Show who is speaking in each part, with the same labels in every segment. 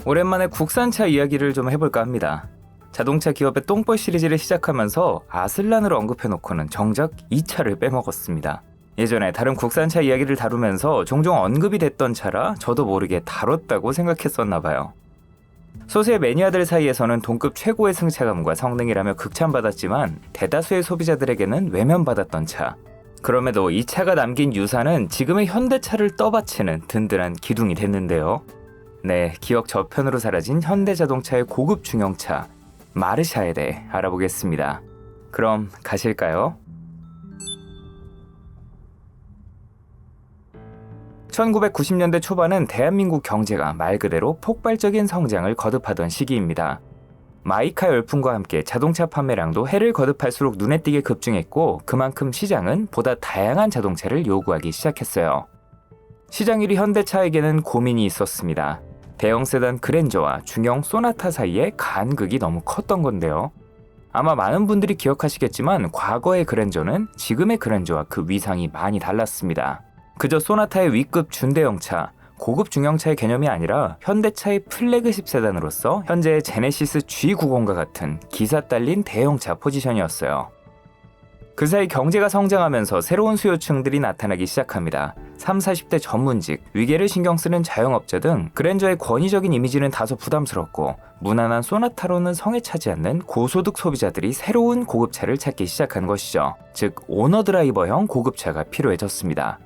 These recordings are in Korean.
Speaker 1: 오랜만에 국산차 이야기를 좀 해볼까 합니다. 자동차 기업의 똥볼 시리즈를 시작하면서 아슬란을 언급해놓고는 정작 이 차를 빼먹었습니다. 예전에 다른 국산차 이야기를 다루면서 종종 언급이 됐던 차라 저도 모르게 다뤘다고 생각했었나봐요. 소수의 매니아들 사이에서는 동급 최고의 승차감과 성능이라며 극찬받았지만 대다수의 소비자들에게는 외면받았던 차. 그럼에도 이 차가 남긴 유산은 지금의 현대차를 떠받치는 든든한 기둥이 됐는데요. 네, 기억 저편으로 사라진 현대자동차의 고급 중형차 마르샤에 대해 알아보겠습니다. 그럼 가실까요? 1990년대 초반은 대한민국 경제가 말 그대로 폭발적인 성장을 거듭하던 시기입니다. 마이카 열풍과 함께 자동차 판매량도 해를 거듭할수록 눈에 띄게 급증했고 그만큼 시장은 보다 다양한 자동차를 요구하기 시작했어요. 시장 1위 현대차에게는 고민이 있었습니다. 대형 세단 그랜저와 중형 소나타 사이에 간극이 너무 컸던 건데요. 아마 많은 분들이 기억하시겠지만 과거의 그랜저는 지금의 그랜저와 그 위상이 많이 달랐습니다. 그저 소나타의 위급 준대형차, 고급 중형차의 개념이 아니라 현대차의 플래그십 세단으로서 현재의 제네시스 G90과 같은 기사 딸린 대형차 포지션이었어요. 그 사이 경제가 성장하면서 새로운 수요층들이 나타나기 시작합니다. 30, 40대 전문직, 위계를 신경 쓰는 자영업자 등 그랜저의 권위적인 이미지는 다소 부담스럽고 무난한 소나타로는 성에 차지 않는 고소득 소비자들이 새로운 고급차를 찾기 시작한 것이죠. 즉 오너 드라이버형 고급차가 필요해졌습니다.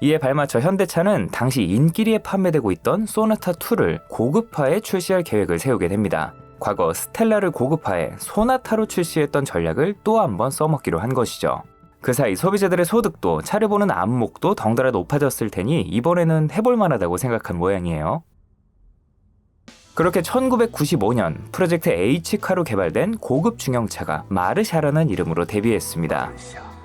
Speaker 1: 이에 발맞춰 현대차는 당시 인기리에 판매되고 있던 소나타2를 고급화해 출시할 계획을 세우게 됩니다. 과거 스텔라를 고급화해 소나타로 출시했던 전략을 또 한 번 써먹기로 한 것이죠. 그 사이 소비자들의 소득도 차를 보는 안목도 덩달아 높아졌을 테니 이번에는 해볼 만하다고 생각한 모양이에요. 그렇게 1995년 프로젝트 H카로 개발된 고급 중형차가 마르샤라는 이름으로 데뷔했습니다.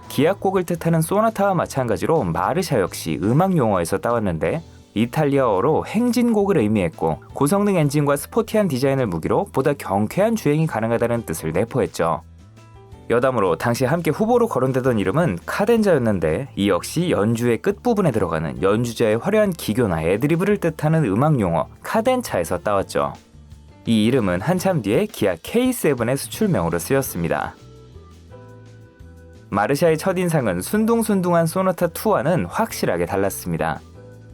Speaker 1: 기악곡을 뜻하는 소나타와 마찬가지로 마르샤 역시 음악 용어에서 따왔는데 이탈리아어로 행진곡을 의미했고 고성능 엔진과 스포티한 디자인을 무기로 보다 경쾌한 주행이 가능하다는 뜻을 내포했죠. 여담으로 당시 함께 후보로 거론되던 이름은 카덴자였는데 이 역시 연주의 끝부분에 들어가는 연주자의 화려한 기교나 애드리브를 뜻하는 음악 용어 카덴차에서 따왔죠. 이 이름은 한참 뒤에 기아 K7의 수출명으로 쓰였습니다. 마르샤의 첫인상은 순둥순둥한 소나타2와는 확실하게 달랐습니다.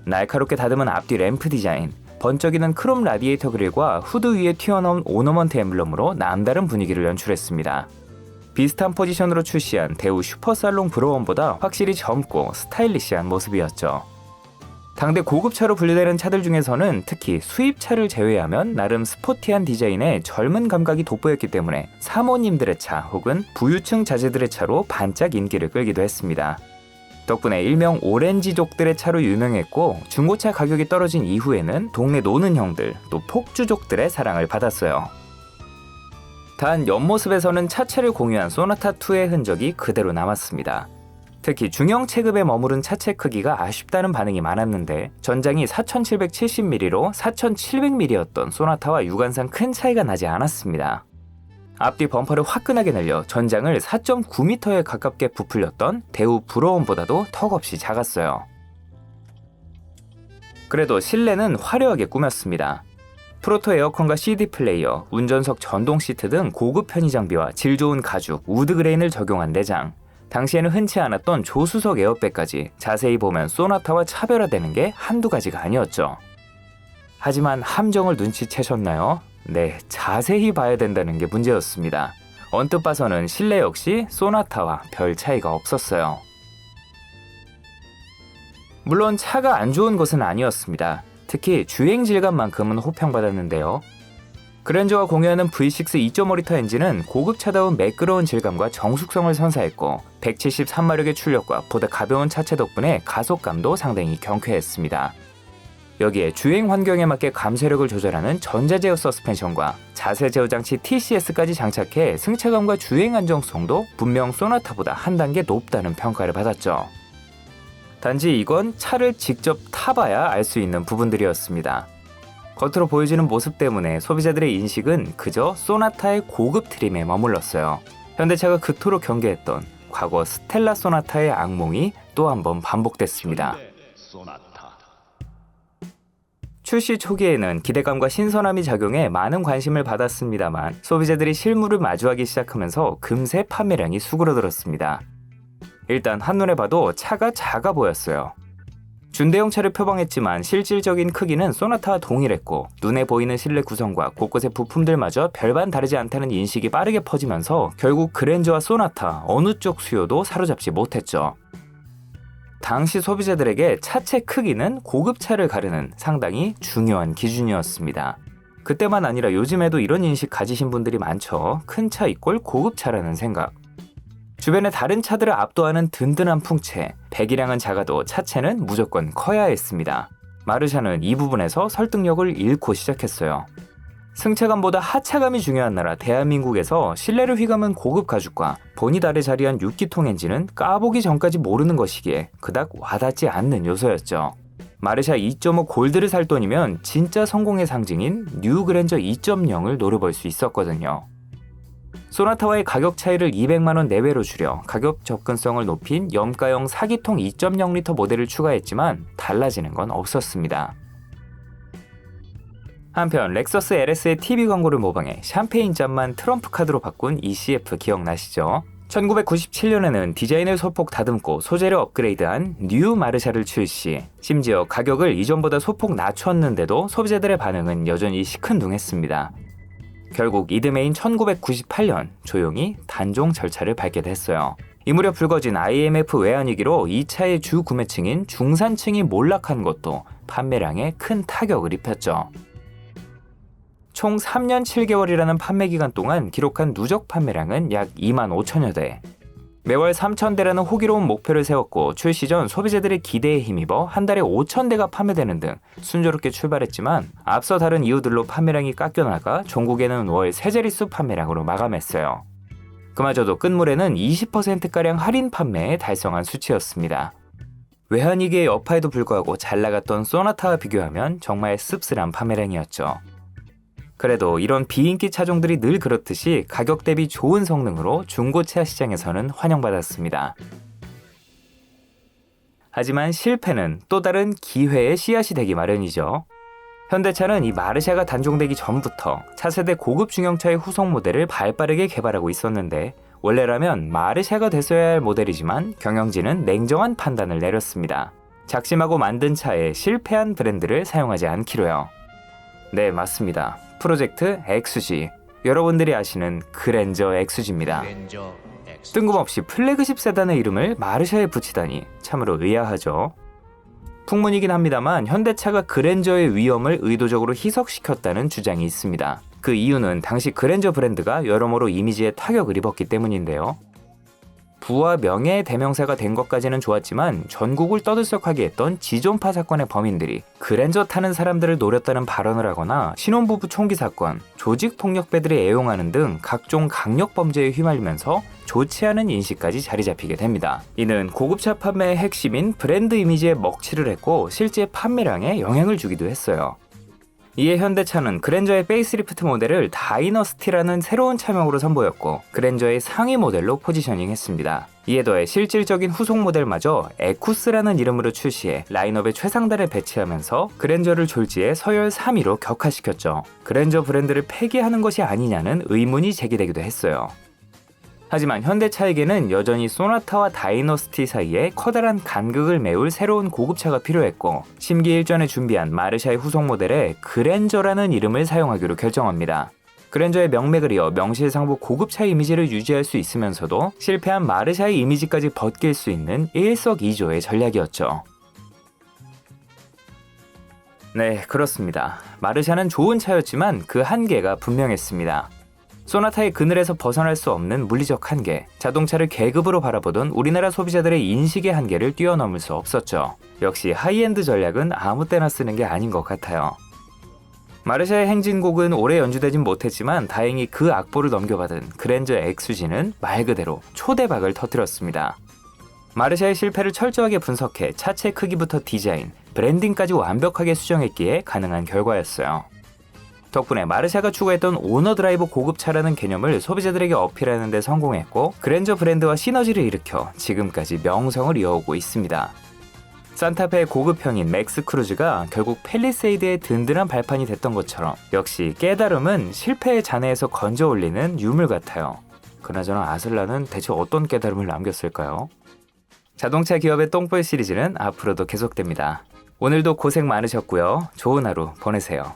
Speaker 1: 날카롭게 다듬은 앞뒤 램프 디자인, 번쩍이는 크롬 라디에이터 그릴과 후드 위에 튀어나온 오너먼트 엠블럼으로 남다른 분위기를 연출했습니다. 비슷한 포지션으로 출시한 대우 슈퍼살롱 브로원보다 확실히 젊고 스타일리시한 모습이었죠. 당대 고급차로 분류되는 차들 중에서는 특히 수입차를 제외하면 나름 스포티한 디자인에 젊은 감각이 돋보였기 때문에 사모님들의 차 혹은 부유층 자제들의 차로 반짝 인기를 끌기도 했습니다. 덕분에 일명 오렌지족들의 차로 유명했고 중고차 가격이 떨어진 이후에는 동네 노는 형들 또 폭주족들의 사랑을 받았어요. 단 옆모습에서는 차체를 공유한 소나타2의 흔적이 그대로 남았습니다. 특히 중형 체급에 머무른 차체 크기가 아쉽다는 반응이 많았는데 전장이 4770mm로 4700mm였던 소나타와 유관상 큰 차이가 나지 않았습니다. 앞뒤 범퍼를 화끈하게 늘려 전장을 4.9m에 가깝게 부풀렸던 대우 브로운보다도 턱없이 작았어요. 그래도 실내는 화려하게 꾸몄습니다. 프로토 에어컨과 CD 플레이어, 운전석 전동 시트 등 고급 편의 장비와 질 좋은 가죽, 우드 그레인을 적용한 내장, 당시에는 흔치 않았던 조수석 에어백까지 자세히 보면 소나타와 차별화되는 게 한두 가지가 아니었죠. 하지만 함정을 눈치채셨나요? 네, 자세히 봐야 된다는 게 문제였습니다. 언뜻 봐서는 실내 역시 소나타와 별 차이가 없었어요. 물론 차가 안 좋은 것은 아니었습니다. 특히 주행 질감만큼은 호평받았는데요. 그랜저가 공유하는 V6 2.5L 엔진은 고급차다운 매끄러운 질감과 정숙성을 선사했고 173마력의 출력과 보다 가벼운 차체 덕분에 가속감도 상당히 경쾌했습니다. 여기에 주행 환경에 맞게 감쇄력을 조절하는 전자제어 서스펜션과 자세 제어 장치 TCS까지 장착해 승차감과 주행 안정성도 분명 소나타보다 한 단계 높다는 평가를 받았죠. 단지 이건 차를 직접 타봐야 알 수 있는 부분들이었습니다. 겉으로 보여지는 모습 때문에 소비자들의 인식은 그저 소나타의 고급 트림에 머물렀어요. 현대차가 그토록 경계했던 과거 스텔라 소나타의 악몽이 또 한 번 반복됐습니다. 출시 초기에는 기대감과 신선함이 작용해 많은 관심을 받았습니다만 소비자들이 실물을 마주하기 시작하면서 금세 판매량이 수그러들었습니다. 일단 한눈에 봐도 차가 작아 보였어요. 준대형차를 표방했지만 실질적인 크기는 소나타와 동일했고 눈에 보이는 실내 구성과 곳곳의 부품들마저 별반 다르지 않다는 인식이 빠르게 퍼지면서 결국 그랜저와 소나타 어느 쪽 수요도 사로잡지 못했죠. 당시 소비자들에게 차체 크기는 고급차를 가르는 상당히 중요한 기준이었습니다. 그때만 아니라 요즘에도 이런 인식 가지신 분들이 많죠. 큰 차 이꼴 고급차라는 생각. 주변의 다른 차들을 압도하는 든든한 풍채, 배기량은 작아도 차체는 무조건 커야 했습니다. 마르샤는 이 부분에서 설득력을 잃고 시작했어요. 승차감보다 하차감이 중요한 나라 대한민국에서 실내를 휘감은 고급 가죽과 보닛 아래 자리한 6기통 엔진은 까보기 전까지 모르는 것이기에 그닥 와닿지 않는 요소였죠. 마르샤 2.5 골드를 살 돈이면 진짜 성공의 상징인 뉴 그랜저 2.0을 노려볼 수 있었거든요. 소나타와의 가격 차이를 200만원 내외로 줄여 가격 접근성을 높인 염가형 4기통 2.0L 모델을 추가했지만 달라지는 건 없었습니다. 한편 렉서스 LS의 TV 광고를 모방해 샴페인 잔만 트럼프 카드로 바꾼 ECF 기억나시죠? 1997년에는 디자인을 소폭 다듬고 소재를 업그레이드한 뉴 마르샤를 출시, 심지어 가격을 이전보다 소폭 낮췄는데도 소비자들의 반응은 여전히 시큰둥했습니다. 결국 이듬해인 1998년 조용히 단종 절차를 밟게 됐어요. 이 무렵 불거진 IMF 외환위기로 이 차의 주 구매층인 중산층이 몰락한 것도 판매량에 큰 타격을 입혔죠. 총 3년 7개월이라는 판매 기간 동안 기록한 누적 판매량은 약 2만 5천여 대. 매월 3,000대라는 호기로운 목표를 세웠고 출시 전 소비자들의 기대에 힘입어 한 달에 5,000대가 판매되는 등 순조롭게 출발했지만 앞서 다른 이유들로 판매량이 깎여나가 종국에는 월 세자릿수 판매량으로 마감했어요. 그마저도 끝물에는 20%가량 할인 판매에 달성한 수치였습니다. 외환위기의 여파에도 불구하고 잘 나갔던 소나타와 비교하면 정말 씁쓸한 판매량이었죠. 그래도 이런 비인기 차종들이 늘 그렇듯이 가격 대비 좋은 성능으로 중고차 시장에서는 환영받았습니다. 하지만 실패는 또 다른 기회의 씨앗이 되기 마련이죠. 현대차는 이 마르샤가 단종되기 전부터 차세대 고급 중형차의 후속 모델을 발빠르게 개발하고 있었는데 원래라면 마르샤가 됐어야 할 모델이지만 경영진은 냉정한 판단을 내렸습니다. 작심하고 만든 차에 실패한 브랜드를 사용하지 않기로요. 네, 맞습니다. 프로젝트 XG, 여러분들이 아시는 그랜저 XG입니다. 뜬금없이 플래그십 세단의 이름을 마르샤에 붙이다니 참으로 의아하죠. 풍문이긴 합니다만 현대차가 그랜저의 위엄을 의도적으로 희석시켰다는 주장이 있습니다. 그 이유는 당시 그랜저 브랜드가 여러모로 이미지에 타격을 입었기 때문인데요. 부와 명예의 대명사가 된 것까지는 좋았지만 전국을 떠들썩하게 했던 지존파 사건의 범인들이 그랜저 타는 사람들을 노렸다는 발언을 하거나 신혼부부 총기 사건, 조직폭력배들이 애용하는 등 각종 강력범죄에 휘말리면서 좋지 않은 인식까지 자리 잡히게 됩니다. 이는 고급차 판매의 핵심인 브랜드 이미지에 먹칠을 했고 실제 판매량에 영향을 주기도 했어요. 이에 현대차는 그랜저의 페이스리프트 모델을 다이너스티라는 새로운 차명으로 선보였고 그랜저의 상위 모델로 포지셔닝했습니다. 이에 더해 실질적인 후속 모델마저 에쿠스라는 이름으로 출시해 라인업에 최상단을 배치하면서 그랜저를 졸지에 서열 3위로 격화시켰죠. 그랜저 브랜드를 폐기하는 것이 아니냐는 의문이 제기되기도 했어요. 하지만 현대차에게는 여전히 소나타와 다이너스티 사이에 커다란 간극을 메울 새로운 고급차가 필요했고 심기일전에 준비한 마르샤의 후속 모델에 그랜저라는 이름을 사용하기로 결정합니다. 그랜저의 명맥을 이어 명실상부 고급차 이미지를 유지할 수 있으면서도 실패한 마르샤의 이미지까지 벗길 수 있는 일석이조의 전략이었죠. 네, 그렇습니다. 마르샤는 좋은 차였지만 그 한계가 분명했습니다. 소나타의 그늘에서 벗어날 수 없는 물리적 한계, 자동차를 계급으로 바라보던 우리나라 소비자들의 인식의 한계를 뛰어넘을 수 없었죠. 역시 하이엔드 전략은 아무 때나 쓰는 게 아닌 것 같아요. 마르샤의 행진곡은 오래 연주되진 못했지만 다행히 그 악보를 넘겨받은 그랜저 XG는 말 그대로 초대박을 터뜨렸습니다. 마르샤의 실패를 철저하게 분석해 차체 크기부터 디자인, 브랜딩까지 완벽하게 수정했기에 가능한 결과였어요. 덕분에 마르샤가 추구했던 오너 드라이브 고급차라는 개념을 소비자들에게 어필하는 데 성공했고 그랜저 브랜드와 시너지를 일으켜 지금까지 명성을 이어오고 있습니다. 산타페의 고급형인 맥스 크루즈가 결국 팰리세이드의 든든한 발판이 됐던 것처럼 역시 깨달음은 실패의 잔해에서 건져 올리는 유물 같아요. 그나저나 아슬라는 대체 어떤 깨달음을 남겼을까요? 자동차 기업의 똥볼 시리즈는 앞으로도 계속됩니다. 오늘도 고생 많으셨고요. 좋은 하루 보내세요.